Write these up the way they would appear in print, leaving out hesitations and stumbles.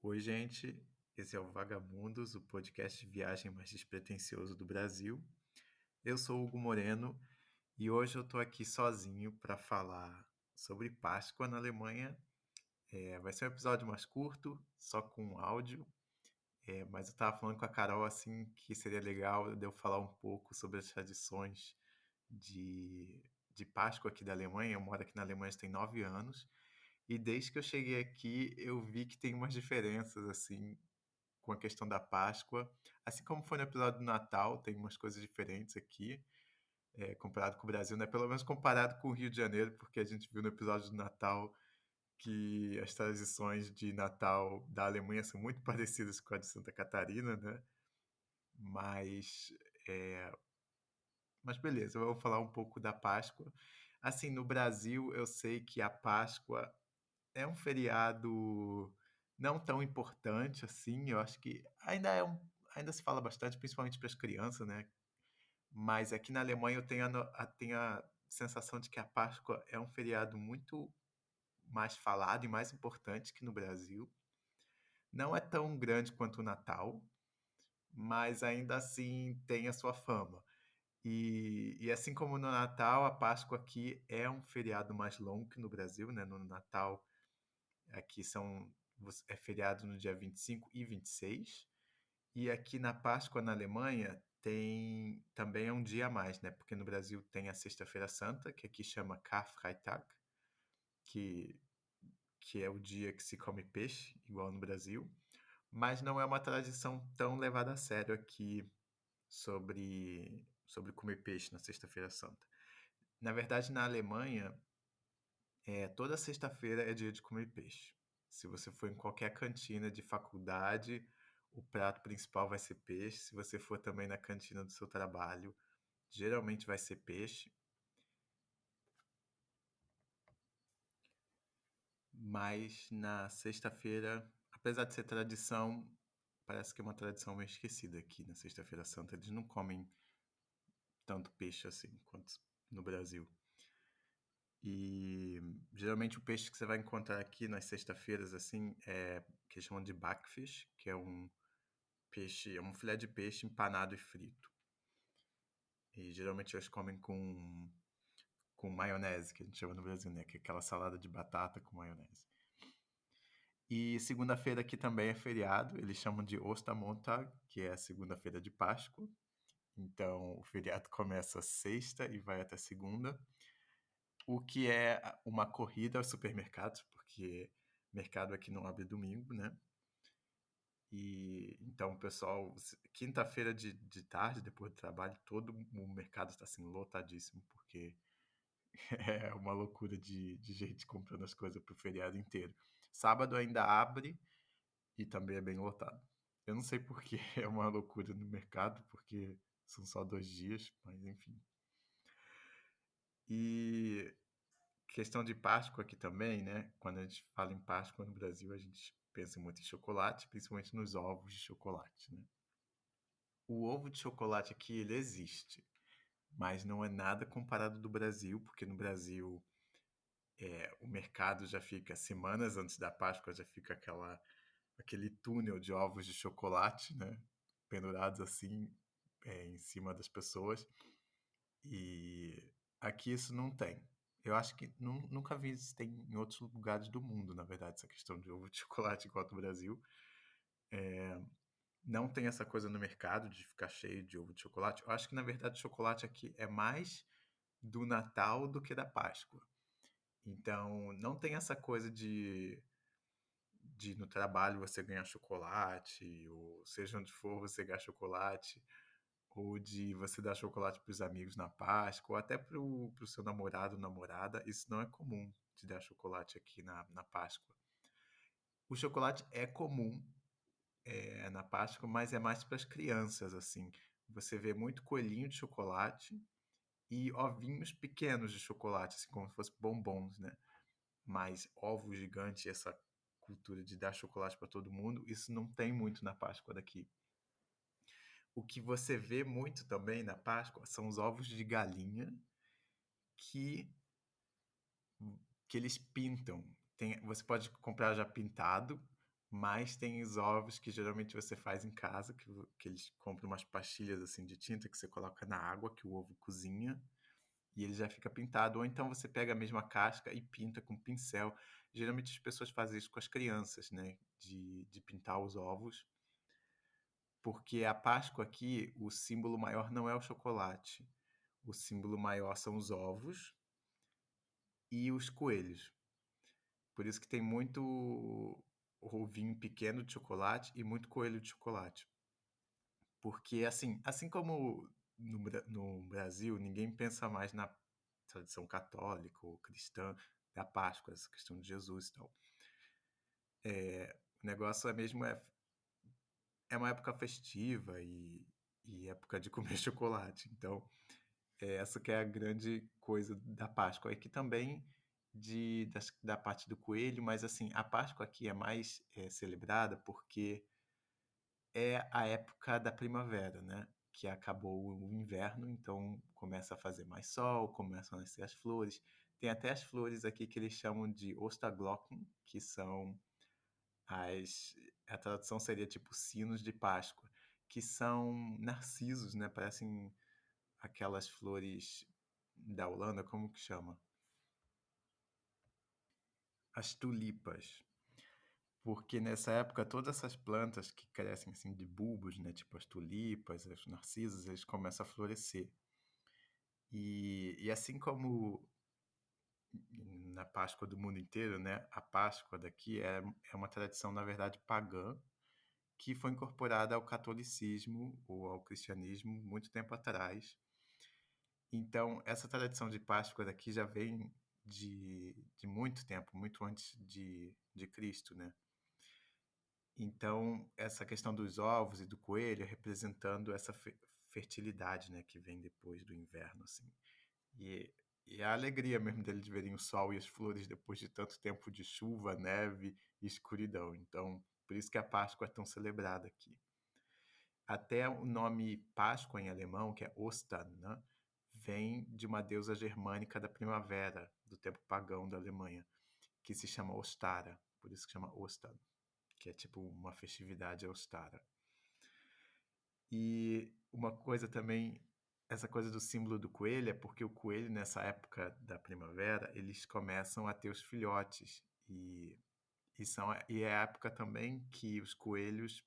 Oi, gente. Esse é o Vagabundos, o podcast de viagem mais despretensioso do Brasil. Eu sou o Hugo Moreno e hoje eu tô aqui sozinho para falar sobre Páscoa na Alemanha. Vai ser um episódio mais curto, só com áudio, mas eu tava falando com a Carol assim que seria legal de eu falar um pouco sobre as tradições de Páscoa aqui da Alemanha. Eu moro aqui na Alemanha tem 9 anos e desde que eu cheguei aqui eu vi que tem umas diferenças assim com a questão da Páscoa. Assim como foi no episódio do Natal, tem umas coisas diferentes aqui, comparado com o Brasil, né? Pelo menos comparado com o Rio de Janeiro, porque a gente viu no episódio do Natal que as tradições de Natal da Alemanha são muito parecidas com a de Santa Catarina, né? Mas, é, mas beleza, eu vou falar um pouco da Páscoa. Assim, no Brasil, eu sei que a Páscoa é um feriado não tão importante assim. Eu acho que ainda se fala bastante, principalmente para as crianças, né? Mas aqui na Alemanha eu tenho a sensação de que a Páscoa é um feriado muito mais falado e mais importante que no Brasil. Não é tão grande quanto o Natal, mas ainda assim tem a sua fama. E assim como no Natal, a Páscoa aqui é um feriado mais longo que no Brasil, né? No Natal aqui é feriado no dia 25 e 26. E aqui na Páscoa, na Alemanha, tem também é um dia a mais, né? Porque no Brasil tem a Sexta-feira Santa, que aqui chama Karfreitag, que, que é o dia que se come peixe, igual no Brasil. Mas não é uma tradição tão levada a sério aqui sobre comer peixe na Sexta-feira Santa. Na verdade, na Alemanha, toda sexta-feira é dia de comer peixe. Se você for em qualquer cantina de faculdade, o prato principal vai ser peixe. Se você for também na cantina do seu trabalho, geralmente vai ser peixe. Mas na sexta-feira, apesar de ser tradição, parece que é uma tradição meio esquecida aqui na Sexta-feira Santa. Eles não comem tanto peixe assim quanto no Brasil. E geralmente o peixe que você vai encontrar aqui nas sexta-feiras assim é que eles chamam de backfish, que é um peixe, é um filé de peixe empanado e frito. E geralmente eles comem com maionese, que a gente chama no Brasil, né? Que é aquela salada de batata com maionese. E segunda-feira aqui também é feriado, eles chamam de Ostermontag, que é a segunda-feira de Páscoa. Então o feriado começa sexta e vai até segunda, o que é uma corrida aos supermercados, porque mercado aqui não abre domingo, né? E então, pessoal, quinta-feira de tarde, depois do trabalho, todo o mercado está assim lotadíssimo, porque é uma loucura de gente comprando as coisas pro feriado inteiro. Sábado ainda abre e também é bem lotado. Eu não sei por que é uma loucura no mercado, porque são só 2 dias, mas enfim. E questão de Páscoa aqui também, né? Quando a gente fala em Páscoa no Brasil, a gente pensa muito em chocolate, principalmente nos ovos de chocolate, né? O ovo de chocolate aqui, ele existe, mas não é nada comparado do Brasil, porque no Brasil o mercado já fica semanas antes da Páscoa, já fica aquele túnel de ovos de chocolate, né? Pendurados assim em cima das pessoas. E aqui isso não tem. Eu acho que nunca vi isso tem em outros lugares do mundo, na verdade, essa questão de ovo de chocolate igual do Brasil. Não tem essa coisa no mercado de ficar cheio de ovo de chocolate. Eu acho que, na verdade, o chocolate aqui é mais do Natal do que da Páscoa. Então, não tem essa coisa de no trabalho você ganhar chocolate, ou seja onde for você ganhar chocolate, ou de você dar chocolate para os amigos na Páscoa, ou até para o seu namorado ou namorada. Isso não é comum de dar chocolate aqui na Páscoa. O chocolate é comum na Páscoa, mas é mais para as crianças, assim. Você vê muito coelhinho de chocolate e ovinhos pequenos de chocolate, assim, como se fossem bombons, né? Mas ovos gigantes, essa cultura de dar chocolate para todo mundo, isso não tem muito na Páscoa daqui. O que você vê muito também na Páscoa são os ovos de galinha que, que eles pintam. Você pode comprar já pintado, Mas tem os ovos que geralmente você faz em casa, que eles compram umas pastilhas assim de tinta que você coloca na água, que o ovo cozinha, e ele já fica pintado. Ou então você pega a mesma casca e pinta com pincel. Geralmente as pessoas fazem isso com as crianças, né? De pintar os ovos. Porque a Páscoa aqui, o símbolo maior não é o chocolate. O símbolo maior são os ovos e os coelhos. Por isso que tem muito ovinho pequeno de chocolate e muito coelho de chocolate. Porque, assim como no Brasil, ninguém pensa mais na tradição católica ou cristã da Páscoa, essa questão de Jesus e tal. O negócio é uma época festiva e época de comer chocolate. Então, essa que é a grande coisa da Páscoa. E que também da parte do coelho, mas assim, a Páscoa aqui é mais celebrada porque é a época da primavera, né? Que acabou o inverno, então começa a fazer mais sol, começam a nascer as flores. Tem até as flores aqui que eles chamam de Osterglocken, que são as... A tradução seria tipo sinos de Páscoa, que são narcisos, né? Parecem aquelas flores da Holanda, como que chama? As tulipas. Porque nessa época todas essas plantas que crescem assim de bulbos, né, tipo as tulipas, os narcisos, eles começam a florescer. E assim como na Páscoa do mundo inteiro, né, a Páscoa daqui é uma tradição, na verdade, pagã, que foi incorporada ao catolicismo ou ao cristianismo muito tempo atrás. Então, essa tradição de Páscoa daqui já vem de muito tempo, muito antes de Cristo, né? Então, essa questão dos ovos e do coelho representando essa fertilidade, né, que vem depois do inverno, assim. E, e a alegria mesmo deles verem o sol e as flores depois de tanto tempo de chuva, neve e escuridão. Então, por isso que a Páscoa é tão celebrada aqui. Até o nome Páscoa em alemão, que é Ostern, né, vem de uma deusa germânica da primavera, do tempo pagão da Alemanha, que se chama Ostara, por isso que chama Ostern, que é tipo uma festividade austara. E uma coisa também, essa coisa do símbolo do coelho é porque o coelho, nessa época da primavera, eles começam a ter os filhotes. E é a época também que os coelhos.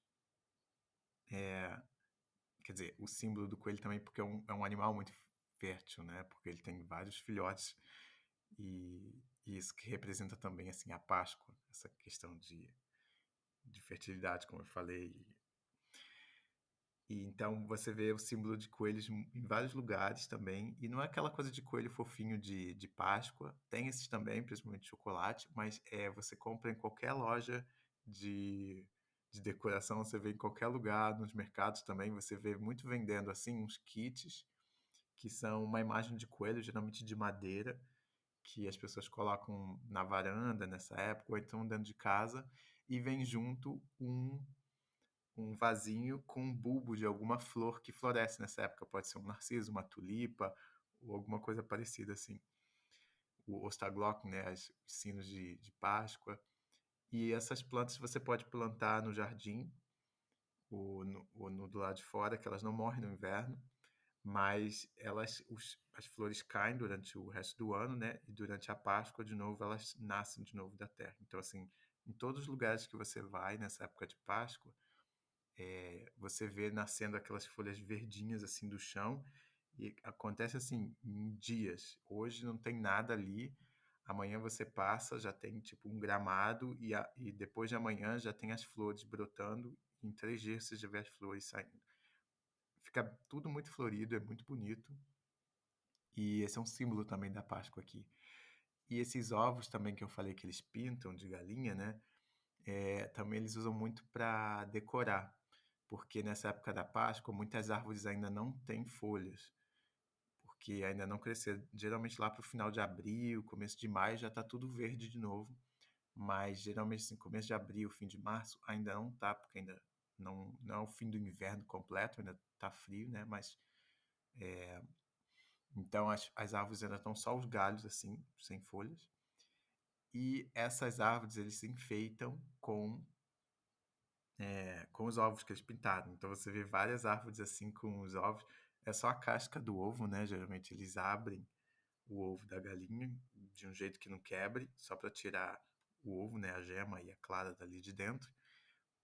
Quer dizer, o símbolo do coelho também, porque é um animal muito fértil, né? Porque ele tem vários filhotes. E isso que representa também assim, a Páscoa, essa questão de fertilidade, como eu falei. E então você vê o símbolo de coelhos em vários lugares também. E não é aquela coisa de coelho fofinho de Páscoa. Tem esses também, principalmente chocolate, mas você compra em qualquer loja de, de decoração, você vê em qualquer lugar, nos mercados também, você vê muito vendendo assim uns kits que são uma imagem de coelho, geralmente de madeira, que as pessoas colocam na varanda nessa época, ou então dentro de casa, e vem junto um vasinho com um bulbo de alguma flor que floresce nessa época. Pode ser um narciso, uma tulipa ou alguma coisa parecida assim. O Osterglocken, né, os sinos de Páscoa. E essas plantas você pode plantar no jardim ou no do lado de fora, que elas não morrem no inverno, mas as flores caem durante o resto do ano, né? E durante a Páscoa, de novo, elas nascem de novo da terra. Então, assim, em todos os lugares que você vai nessa época de Páscoa, você vê nascendo aquelas folhas verdinhas assim do chão e acontece assim em dias. Hoje não tem nada ali, amanhã você passa, já tem tipo um gramado e depois de amanhã já tem as flores brotando. Em 3 dias você já vê as flores saindo. Fica tudo muito florido, é muito bonito. E esse é um símbolo também da Páscoa aqui. E esses ovos também que eu falei que eles pintam de galinha, né? Também eles usam muito para decorar, porque nessa época da Páscoa muitas árvores ainda não têm folhas, porque ainda não cresceram. Geralmente lá para o final de abril, começo de maio já está tudo verde de novo, mas geralmente assim, começo de abril, fim de março ainda não tá, porque ainda não é o fim do inverno completo, ainda tá frio, né? Mas então as árvores ainda estão só os galhos assim, sem folhas. E essas árvores eles se enfeitam com com os ovos que eles pintaram. Então você vê várias árvores assim com os ovos. É só a casca do ovo, né? Geralmente eles abrem o ovo da galinha de um jeito que não quebre, só para tirar o ovo, né? A gema e a clara dali de dentro.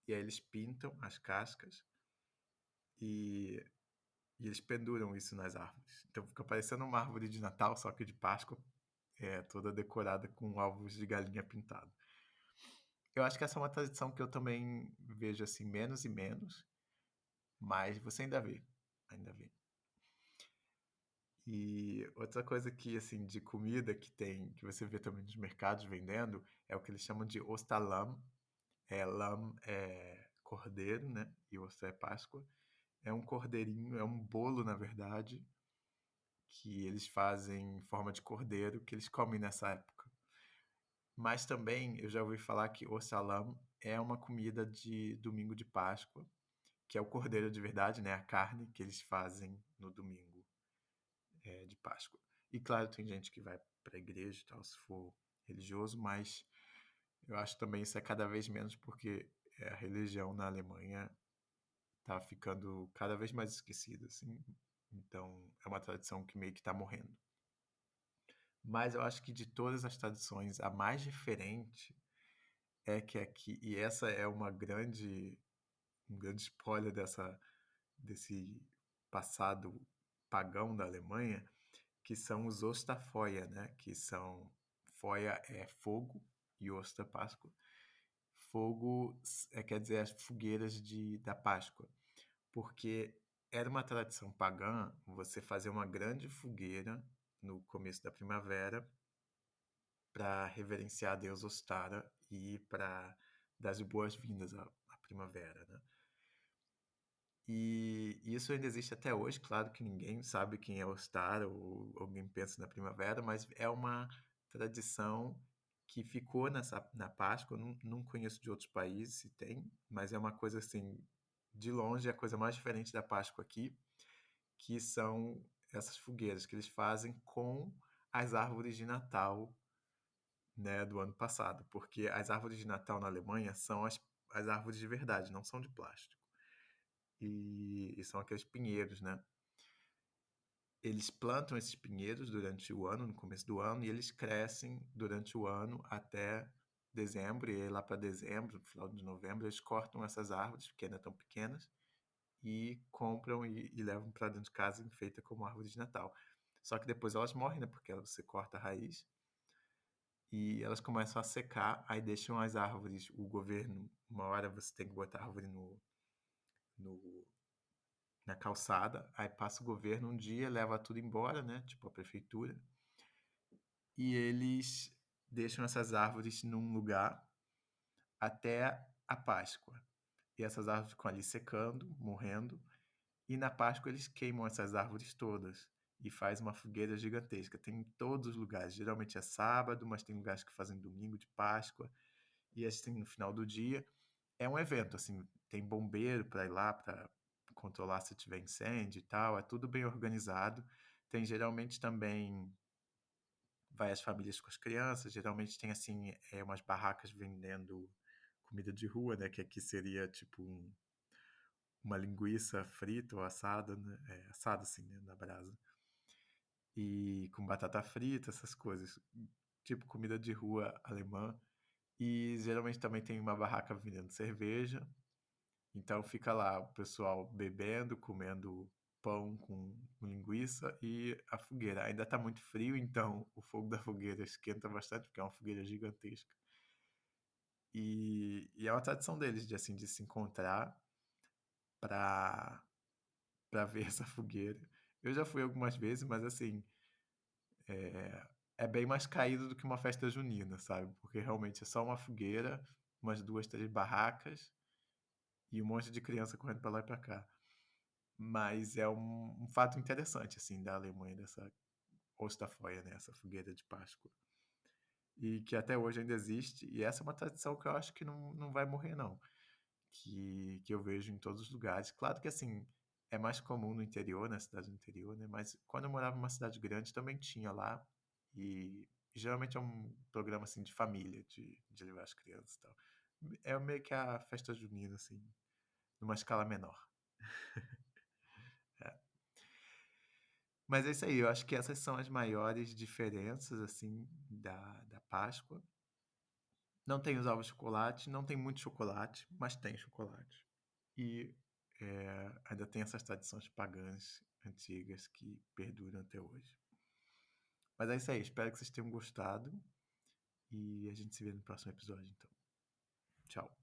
E aí eles pintam as cascas e, e eles penduram isso nas árvores. Então fica parecendo uma árvore de Natal, só que de Páscoa, toda decorada com ovos de galinha pintado. Eu acho que essa é uma tradição que eu também vejo assim menos e menos, mas você ainda vê, ainda vê. E outra coisa que assim de comida que tem, que você vê também nos mercados vendendo, é o que eles chamam de ostalam. Lam é cordeiro, né? E osta é Páscoa. É um cordeirinho, é um bolo, na verdade, que eles fazem em forma de cordeiro que eles comem nessa época. Mas também eu já ouvi falar que o salam é uma comida de domingo de Páscoa, que é o cordeiro de verdade, né? A carne que eles fazem no domingo de Páscoa. E claro, tem gente que vai para a igreja e tal, se for religioso, mas eu acho também isso é cada vez menos porque a religião na Alemanha tá ficando cada vez mais esquecida, assim. Então, é uma tradição que meio que tá morrendo. Mas eu acho que de todas as tradições, a mais diferente é que aqui, e essa é um grande spoiler desse passado pagão da Alemanha, que são os Osterfeuer, né? Que são, Feuer é fogo e Oster, Páscoa. Fogo quer dizer as fogueiras da Páscoa, porque era uma tradição pagã você fazer uma grande fogueira no começo da primavera para reverenciar a Deus Ostara e para dar as boas-vindas à primavera, né? E isso ainda existe até hoje, claro que ninguém sabe quem é Ostara ou alguém pensa na primavera, mas é uma tradição que ficou na Páscoa. Eu não conheço de outros países se tem, mas é uma coisa assim, de longe, é a coisa mais diferente da Páscoa aqui, que são essas fogueiras que eles fazem com as árvores de Natal, né, do ano passado, porque as árvores de Natal na Alemanha são as árvores de verdade, não são de plástico. E são aqueles pinheiros, né? Eles plantam esses pinheiros durante o ano, no começo do ano, e eles crescem durante o ano até dezembro, e aí lá para dezembro, no final de novembro, eles cortam essas árvores, porque ainda estão pequenas, e compram e levam para dentro de casa enfeita como árvore de Natal. Só que depois elas morrem, né? Porque você corta a raiz e elas começam a secar, aí deixam as árvores, o governo, uma hora você tem que botar a árvore no, na calçada, aí passa o governo um dia, leva tudo embora, né? Tipo a prefeitura, e eles deixam essas árvores num lugar até a Páscoa. E essas árvores ficam ali secando, morrendo, e na Páscoa eles queimam essas árvores todas e faz uma fogueira gigantesca. Tem em todos os lugares. Geralmente é sábado, mas tem lugares que fazem domingo de Páscoa. E assim, no final do dia, é um evento, assim, tem bombeiro para ir lá para controlar se tiver incêndio e tal. É tudo bem organizado. Tem geralmente também vai as famílias com as crianças. Geralmente tem assim umas barracas vendendo comida de rua, né? Que aqui seria tipo uma linguiça frita ou assada, né? Assada assim, né? Na brasa. E com batata frita, essas coisas. Tipo comida de rua alemã. E geralmente também tem uma barraca vendendo cerveja. Então fica lá o pessoal bebendo, comendo pão com linguiça e a fogueira. Ainda está muito frio, então o fogo da fogueira esquenta bastante, porque é uma fogueira gigantesca. E é uma tradição deles de assim de se encontrar para ver essa fogueira. Eu já fui algumas vezes, mas assim, é bem mais caído do que uma festa junina, sabe? Porque realmente é só uma fogueira, umas duas, três barracas e um monte de criança correndo para lá e para cá. Mas é um fato interessante, assim, da Alemanha, dessa Osterfeuer, né? Essa fogueira de Páscoa. E que até hoje ainda existe. E essa é uma tradição que eu acho que não vai morrer, não. Que eu vejo em todos os lugares. Claro que, assim, é mais comum no interior, na cidade do interior, né? Mas quando eu morava numa cidade grande, também tinha lá. E geralmente é um programa, assim, de família, de levar as crianças e tal. É meio que a festa junina, assim, numa escala menor. Mas é isso aí, eu acho que essas são as maiores diferenças, assim, da Páscoa. Não tem os ovos de chocolate, não tem muito chocolate, mas tem chocolate. E ainda tem essas tradições pagãs antigas que perduram até hoje. Mas é isso aí, espero que vocês tenham gostado e a gente se vê no próximo episódio, então. Tchau.